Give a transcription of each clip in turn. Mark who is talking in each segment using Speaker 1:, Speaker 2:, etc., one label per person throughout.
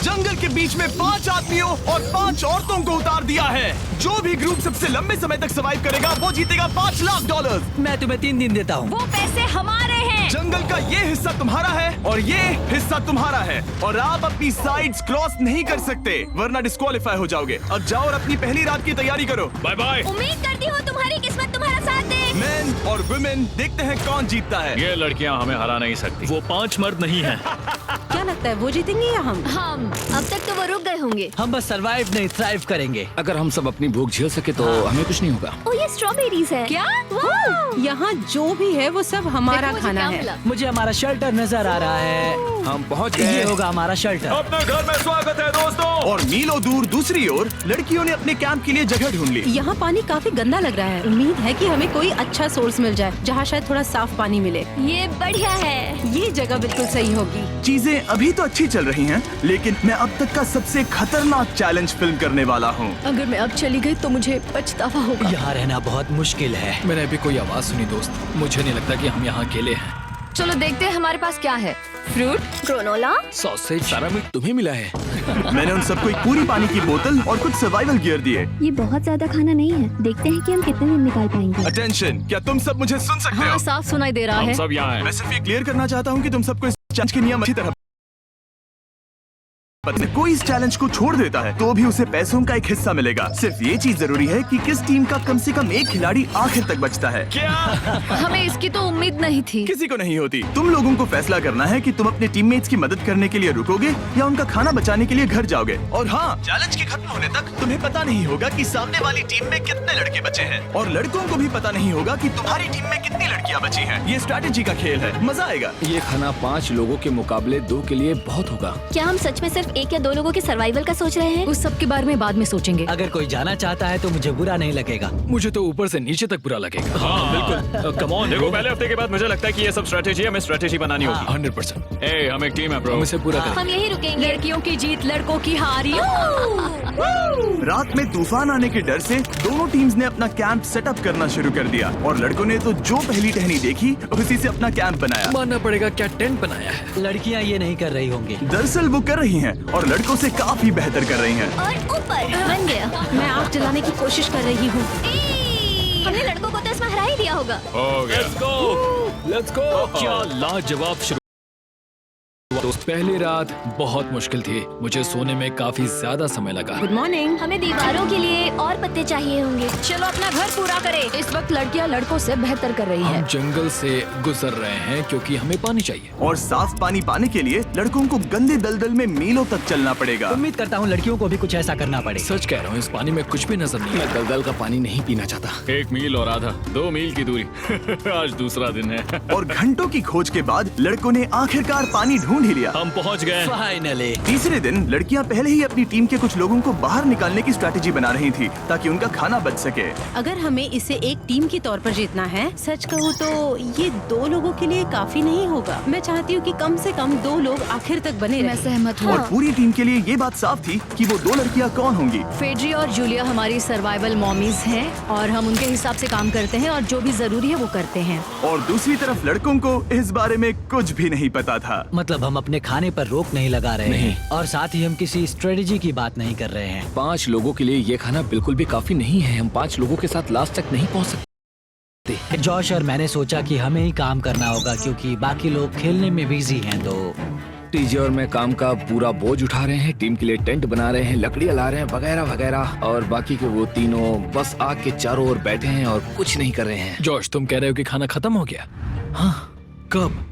Speaker 1: जंगल के बीच में 5 आदमियों और 5 औरतों को उतार दिया है। जो भी ग्रुप सबसे लंबे समय तक सर्वाइव करेगा वो जीतेगा $5 लाख।
Speaker 2: मैं तुम्हें 3 दिन देता हूँ।
Speaker 3: वो पैसे हमारे हैं।
Speaker 1: जंगल का ये हिस्सा तुम्हारा है और ये हिस्सा तुम्हारा है और आप अपनी साइड्स क्रॉस नहीं कर सकते वरना डिस्क्वालीफाई हो जाओगे। अब जाओ और अपनी पहली रात की तैयारी करो।
Speaker 4: Bye bye.
Speaker 3: उम्मीद करती हूँ तुम्हारी किस्मत तुम्हारा साथ दे।
Speaker 1: मेन और वुमेन, देखते हैं कौन जीतता है।
Speaker 4: ये लड़कियां हमें हरा नहीं सकती। वो 5 मर्द नहीं हैं।
Speaker 5: क्या लगता है वो जीतेंगे या हम?
Speaker 3: अब तक तो वो रुक गए होंगे।
Speaker 2: हम बस सरवाइव नहीं थ्राइव करेंगे।
Speaker 6: अगर हम सब अपनी भूख झेल सके तो हमें कुछ नहीं होगा।
Speaker 3: ओ ये स्ट्रॉबेरीज है। क्या?
Speaker 5: यहाँ जो भी है वो सब हमारा
Speaker 3: देखो मुझे
Speaker 5: खाना
Speaker 3: क्या
Speaker 5: है।
Speaker 3: मिला।
Speaker 2: मुझे हमारा शेल्टर नजर आ रहा है।
Speaker 6: हम पहुँच
Speaker 2: ये
Speaker 6: गए।
Speaker 2: होगा हमारा शेल्टर।
Speaker 4: अपने घर में स्वागत है दोस्तों।
Speaker 1: और मीलों दूर दूसरी ओर लड़कियों ने अपने कैंप के लिए जगह ढूंढ ली।
Speaker 5: यहाँ पानी काफी गंदा लग रहा है। उम्मीद है कि हमें कोई अच्छा सोर्स मिल जाए जहाँ शायद थोड़ा साफ पानी मिले।
Speaker 3: ये बढ़िया है।
Speaker 5: ये जगह बिल्कुल सही होगी।
Speaker 1: चीजें अभी तो अच्छी चल रही हैं, लेकिन मैं अब तक का सबसे खतरनाक चैलेंज फिल्म करने वाला हूँ।
Speaker 3: अगर मैं अब चली गई तो मुझे पछतावा होगा।
Speaker 2: यहाँ रहना बहुत मुश्किल है।
Speaker 7: मैंने अभी कोई आवाज सुनी दोस्त। मुझे नहीं लगता कि हम यहाँ अकेले हैं।
Speaker 3: चलो देखते हैं हमारे पास क्या है। Fruit, granola.
Speaker 7: सॉसेज सारा मीट तुम्हें मिला है।
Speaker 1: मैंने उन सबको एक पूरी पानी की बोतल और कुछ सर्वाइवल गियर दिए।
Speaker 8: ये बहुत ज्यादा खाना नहीं है। देखते हैं कि हम कितने दिन निकाल पाएंगे।
Speaker 1: अटेंशन, क्या तुम सब मुझे सुन सकते हो?
Speaker 3: साफ सुनाई दे रहा
Speaker 4: हम
Speaker 3: है।
Speaker 4: सब यहाँ हैं।
Speaker 1: मैं सिर्फ ये क्लियर करना चाहता हूँ कि तुम सबको इस चैलेंज के नियम अच्छी तरह पता है। कोई इस चैलेंज को छोड़ देता है तो भी उसे पैसों का एक हिस्सा मिलेगा। सिर्फ ये चीज जरूरी है कि किस टीम का कम से कम एक खिलाड़ी आखिर तक बचता है।
Speaker 4: क्या?
Speaker 3: हमें इसकी तो उम्मीद नहीं थी।
Speaker 1: किसी को नहीं होती। तुम लोगों को फैसला करना है कि तुम अपने टीममेट्स की मदद करने के लिए रुकोगे या उनका खाना बचाने के लिए घर जाओगे। और हाँ, चैलेंज के खत्म होने तक तुम्हें पता नहीं होगा कि सामने वाली टीम में कितने लड़के बचे हैं और लड़कों को भी पता नहीं होगा कि तुम्हारी टीम में कितनी लड़कियां बची हैं। ये स्ट्रैटेजी का खेल है, मजा आएगा।
Speaker 6: ये खाना 5 लोगों के मुकाबले 2 के लिए बहुत होगा।
Speaker 3: क्या हम सच में सिर्फ 1 या 2 लोगों के सर्वाइवल का सोच रहे हैं? उस सब के बारे में बाद में सोचेंगे।
Speaker 2: अगर कोई जाना चाहता है तो मुझे बुरा नहीं लगेगा।
Speaker 7: मुझे तो ऊपर से नीचे तक बुरा लगेगा।
Speaker 4: हाँ बिल्कुल। Come on. देखो पहले हफ्ते के बाद मुझे लगता है कि ये सब स्ट्रेटेजी हमें स्ट्रेटेजी बनानी होगी।
Speaker 7: 100%।
Speaker 4: ए, हम एक टीम है ब्रो।
Speaker 7: हम इसे पूरा करें।
Speaker 3: हम यही रुकेंगे। लड़कियों की जीत, लड़कों की हार।
Speaker 1: रात में तूफान आने के डर से दोनों टीम्स ने अपना कैंप सेटअप करना शुरू कर दिया और लड़कों ने तो जो पहली टहनी देखी उसी से अपना कैंप बनाया।
Speaker 7: मानना पड़ेगा क्या टेंट बनाया है।
Speaker 2: लड़कियाँ ये नहीं कर रही होंगी।
Speaker 1: दरअसल वो कर रही हैं और लड़कों से काफी बेहतर कर रही हैं।
Speaker 3: और ऊपर बन गया।
Speaker 5: मैं आग जलाने की कोशिश कर रही हूँ।
Speaker 3: हमने लड़कों को तो इसमें हरा ही दिया होगा।
Speaker 4: हो गया।
Speaker 7: Let's go. क्या लाजवाब शुरू। दोस्त पहली रात बहुत मुश्किल थी। मुझे सोने में काफी ज्यादा समय लगा।
Speaker 5: Good morning.
Speaker 3: हमें दीवारों के लिए और पत्ते चाहिए होंगे। चलो अपना घर पूरा करें। इस वक्त लड़कियां लड़कों से बेहतर कर रही
Speaker 7: हम
Speaker 3: है।
Speaker 7: जंगल से गुजर रहे हैं क्योंकि हमें पानी चाहिए।
Speaker 1: और साफ पानी पाने के लिए लड़कों को गंदे दलदल में मीलों तक चलना पड़ेगा।
Speaker 2: उम्मीद करता हूँ लड़कियों को भी कुछ ऐसा करना पड़े।
Speaker 7: सच कह रहा हूँ, इस पानी में कुछ भी नजर नहीं
Speaker 6: मैं दलदल का पानी नहीं पीना चाहता।
Speaker 4: 1 मील और आधा, 2 मील की दूरी। आज दूसरा दिन है।
Speaker 1: और घंटों की खोज के बाद लड़कों ने आखिरकार पानी ढूंढ ही लिया।
Speaker 4: हम पहुँच गए।
Speaker 2: फाइनली।
Speaker 1: तीसरे दिन लड़कियां पहले ही अपनी टीम के कुछ लोगों को बाहर निकालने की स्ट्रैटेजी बना रही थी ताकि उनका खाना बच सके।
Speaker 5: अगर हमें इसे एक टीम के तौर पर जीतना है, सच कहूँ तो ये 2 लोगों के लिए काफी नहीं होगा। मैं चाहती हूँ कि कम से कम 2 लोग आखिर तक बने
Speaker 3: मैं
Speaker 5: रहें।
Speaker 3: सहमत हूँ।
Speaker 1: और पूरी टीम के लिए ये बात साफ थी कि वो 2 लड़कियां कौन होंगी।
Speaker 3: फेड्री और जूलिया हमारी सर्वाइवल मॉमीज हैं और हम उनके हिसाब से काम करते हैं और जो भी जरूरी है वो करते हैं।
Speaker 1: और दूसरी तरफ लड़कों को इस बारे में कुछ भी नहीं पता था।
Speaker 2: मतलब हम अपने खाने पर रोक नहीं लगा रहे हैं और साथ ही हम किसी स्ट्रेटेजी की बात नहीं कर रहे हैं।
Speaker 6: 5 लोगों के लिए ये खाना बिल्कुल भी काफी नहीं है। हम 5 लोगों के साथ लास्ट तक नहीं पहुँच सकते।
Speaker 2: जॉश और मैंने सोचा कि हमें ही काम करना होगा क्योंकि बाकी लोग खेलने में बिजी हैं। तो
Speaker 6: टीजे और मैं काम का पूरा बोझ उठा रहे हैं। टीम के लिए टेंट बना रहे हैं, लकड़ियाँ ला रहे हैं, वगैरह वगैरह। और बाकी के वो तीनों बस आग के चारों ओर बैठे हैं और कुछ नहीं कर रहे हैं।
Speaker 7: जॉश, तुम कह रहे हो कि खाना खत्म हो गया? हाँ, कब?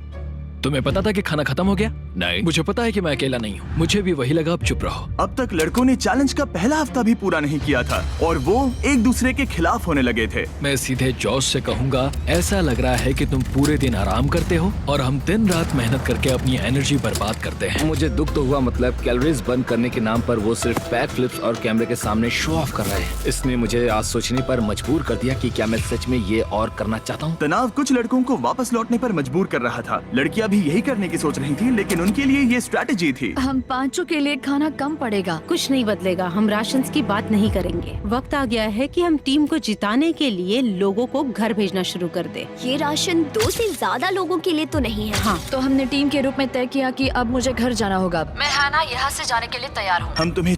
Speaker 7: तुम्हें पता था कि खाना खत्म हो गया?
Speaker 6: नहीं।
Speaker 7: मुझे पता है कि मैं अकेला नहीं हूँ। मुझे भी वही लगा। अब चुप रहो।
Speaker 1: अब तक लड़कों ने चैलेंज का पहला हफ्ता भी पूरा नहीं किया था और वो एक दूसरे के खिलाफ होने लगे थे।
Speaker 7: मैं सीधे जॉश से कहूँगा, ऐसा लग रहा है कि तुम पूरे दिन आराम करते हो और हम दिन रात मेहनत करके अपनी एनर्जी बर्बाद करते हैं।
Speaker 6: मुझे दुख तो हुआ, मतलब कैलोरीज बर्न करने के नाम पर वो सिर्फ बैक फ्लिप्स और कैमरे के सामने शो ऑफ कर रहे हैं। इसने मुझे आज सोचने पर मजबूर कर दिया कि क्या मैं सच में ये और करना चाहता हूँ।
Speaker 1: तनाव कुछ लड़कों को वापस लौटने पर मजबूर कर रहा था। लड़कियां भी भी यही करने की सोच रही थी, लेकिन उनके लिए ये स्ट्रैटेजी थी।
Speaker 9: हम पांचों के लिए खाना कम पड़ेगा।
Speaker 5: कुछ नहीं बदलेगा, हम राशन की बात नहीं करेंगे। वक्त आ गया है कि हम टीम को जिताने के लिए लोगों को घर भेजना शुरू कर दे।
Speaker 8: ये राशन 2 से ज्यादा लोगों के लिए तो नहीं है।
Speaker 5: हाँ,
Speaker 9: तो हमने टीम के रूप में तय किया कि अब मुझे घर जाना होगा। मैं हैना यहाँ से जाने के लिए तैयार हूँ।
Speaker 1: हम तुम्हें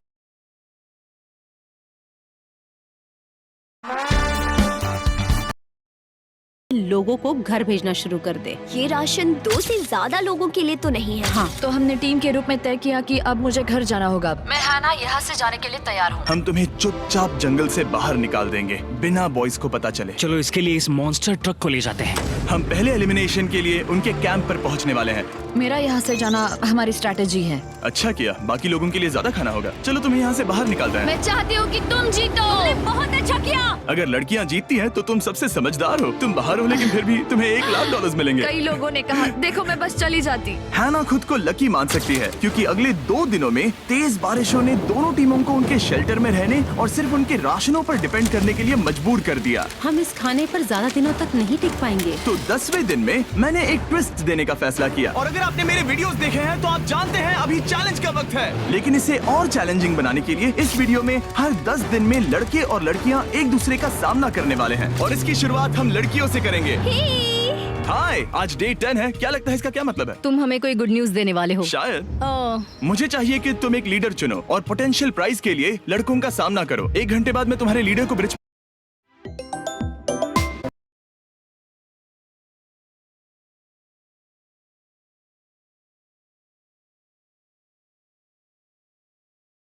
Speaker 5: लोगों को घर भेजना शुरू कर दे।
Speaker 8: ये राशन 2 से ज्यादा लोगों के लिए तो नहीं है।
Speaker 5: हाँ,
Speaker 9: तो हमने टीम के रूप में तय किया कि अब मुझे घर जाना होगा। मैं हैना यहाँ से जाने के लिए तैयार हूँ।
Speaker 1: हम तुम्हें चुपचाप जंगल से बाहर निकाल देंगे, बिना बॉयज को पता चले।
Speaker 2: चलो इसके लिए इस मॉन्स्टर ट्रक को ले जाते हैं।
Speaker 1: हम पहले एलिमिनेशन के लिए उनके कैंप पर पहुंचने वाले हैं।
Speaker 9: मेरा यहाँ से जाना हमारी स्ट्रैटेजी है।
Speaker 1: अच्छा किया, बाकी लोगों के लिए ज्यादा खाना होगा। चलो तुम्हें यहाँ से बाहर निकालते हैं।
Speaker 9: मैं चाहती हूँ कि तुम जीतो।
Speaker 3: बहुत अच्छा किया।
Speaker 1: अगर लड़कियाँ जीतती हैं तो तुम सबसे समझदार हो। तुम बाहर हो लेकिन फिर भी तुम्हें $1,00,000 मिलेंगे।
Speaker 9: कई लोगों ने कहा देखो मैं बस चली जाती।
Speaker 1: हैना खुद को लकी मान सकती है, क्योंकि अगले 2 दिनों में तेज बारिशों ने दोनों टीमों को उनके शेल्टर में रहने और सिर्फ उनके राशनों पर डिपेंड करने के लिए मजबूर कर दिया।
Speaker 5: हम इस खाने पर ज्यादा दिनों तक नहीं टिक पाएंगे।
Speaker 1: तो 10वें दिन में मैंने एक ट्विस्ट देने का फैसला किया। और अगर आपने मेरे वीडियोस देखे हैं तो आप जानते हैं अभी चैलेंज का वक्त है। लेकिन इसे और चैलेंजिंग बनाने के लिए इस वीडियो में हर 10 दिन में लड़के और लड़कियां एक दूसरे का सामना करने वाले हैं, और इसकी शुरुआत हम लड़कियों से करेंगे। हाय, आज डे 10 है। क्या लगता है इसका क्या मतलब है?
Speaker 3: तुम हमें कोई गुड न्यूज देने वाले हो।
Speaker 1: शायद।
Speaker 3: ओह,
Speaker 1: मुझे चाहिए कि तुम एक लीडर चुनो और पोटेंशियल प्राइज के लिए लड़कों का सामना करो। 1 घंटे बाद मैं तुम्हारे लीडर को ब्रिज